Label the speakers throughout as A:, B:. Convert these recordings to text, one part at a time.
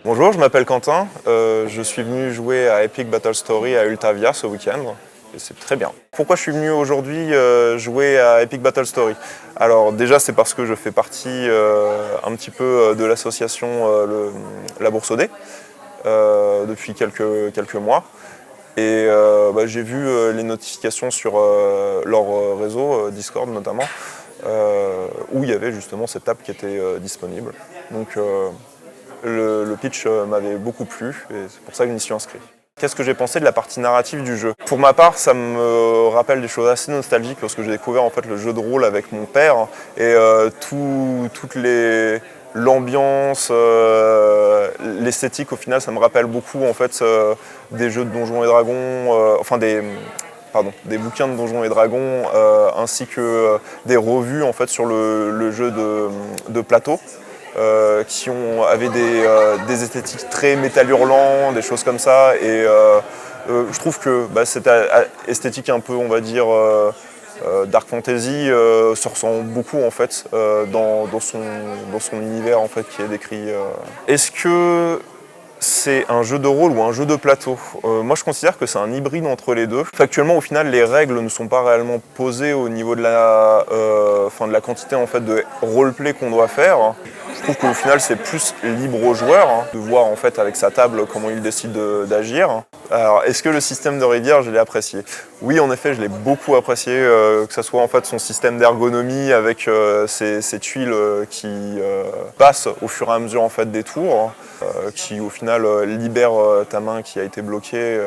A: Bonjour, je m'appelle Quentin, je suis venu jouer à Epic Battle Story à Ultavia ce week-end et c'est très bien. Pourquoi je suis venu aujourd'hui jouer à Epic Battle Story? Alors déjà c'est parce que je fais partie un petit peu de l'association La Bourse au Dé depuis quelques mois et j'ai vu les notifications sur leur réseau, Discord notamment, où il y avait justement cette app qui était disponible. Donc, le pitch m'avait beaucoup plu et c'est pour ça que je m'y suis inscrit. Qu'est-ce que j'ai pensé de la partie narrative du jeu? Pour ma part, ça me rappelle des choses assez nostalgiques lorsque j'ai découvert en fait le jeu de rôle avec mon père et l'ambiance, l'esthétique au final, ça me rappelle beaucoup en fait des jeux de Donjons et Dragons, des bouquins de Donjons et Dragons, ainsi que des revues en fait sur le jeu de plateau. Avaient des esthétiques très métal hurlant, des choses comme ça. Et je trouve que cette esthétique un peu, on va dire, dark fantasy se ressent beaucoup en fait dans son univers en fait qui est décrit. Est-ce que c'est un jeu de rôle ou un jeu de plateau? Moi je considère que c'est un hybride entre les deux. Factuellement au final les règles ne sont pas réellement posées au niveau de la quantité en fait, de roleplay qu'on doit faire. Je trouve qu'au final c'est plus libre au joueur de voir en fait avec sa table comment il décide d'agir. Alors est-ce que le système de rivière je l'ai apprécié? Oui en effet je l'ai beaucoup apprécié, que ce soit en fait son système d'ergonomie avec ces tuiles qui passent au fur et à mesure en fait, des tours, qui au final libère ta main qui a été bloquée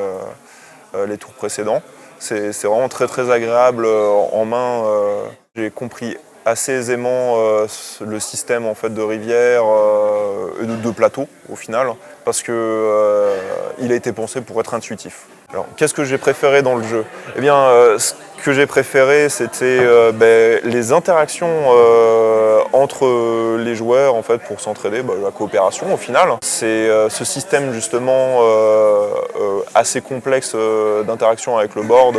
A: les tours précédents. C'est vraiment très très agréable en main. J'ai compris assez aisément le système en fait, de rivière et de plateau au final, parce que il a été pensé pour être intuitif. Alors, qu'est-ce que j'ai préféré dans le jeu? Eh bien, ce que j'ai préféré, c'était les interactions entre les joueurs en fait, pour s'entraider, la coopération au final. C'est ce système justement assez complexe d'interaction avec le board,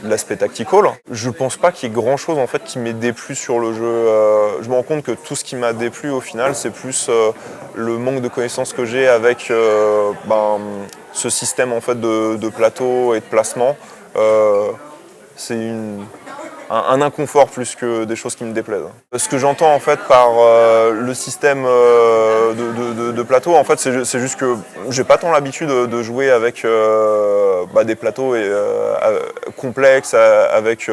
A: l'aspect tactical. Je pense pas qu'il y ait grand chose en fait, qui m'ait déplu sur le jeu. Je me rends compte que tout ce qui m'a déplu au final, c'est plus le manque de connaissances que j'ai avec ce système en fait, de plateau et de placement. C'est un inconfort plus que des choses qui me déplaisent. Ce que j'entends en fait par le système de plateau, en fait, c'est juste que j'ai pas tant l'habitude de jouer avec des plateaux complexes, avec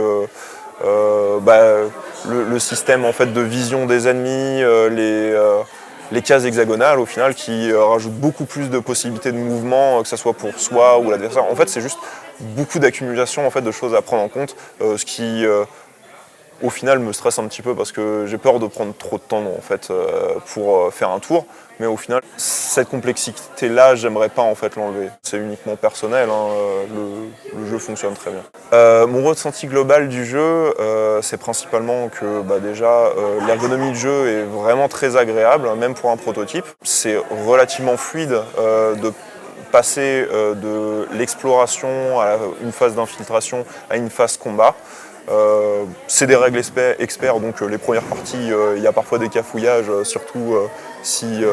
A: le système en fait, de vision des ennemis, les cases hexagonales au final qui rajoutent beaucoup plus de possibilités de mouvement, que ce soit pour soi ou l'adversaire. En fait, c'est juste beaucoup d'accumulation en fait, de choses à prendre en compte, ce qui au final me stresse un petit peu parce que j'ai peur de prendre trop de temps en fait, pour faire un tour. Mais au final, cette complexité-là, j'aimerais pas en fait l'enlever. C'est uniquement personnel, le jeu fonctionne très bien. Mon ressenti global du jeu, c'est principalement que déjà l'ergonomie du jeu est vraiment très agréable, même pour un prototype. C'est relativement fluide de passer de l'exploration à une phase d'infiltration à une phase combat. C'est des règles experts, donc les premières parties, il y a parfois des cafouillages, surtout si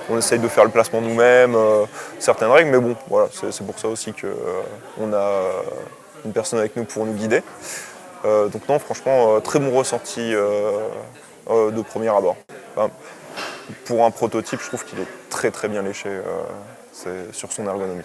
A: on essaye de faire le placement nous-mêmes, certaines règles, mais bon, voilà, c'est pour ça aussi qu'on a une personne avec nous pour nous guider. Donc non, franchement, très bon ressenti de premier abord. Pour un prototype, je trouve qu'il est très très bien léché sur son ergonomie.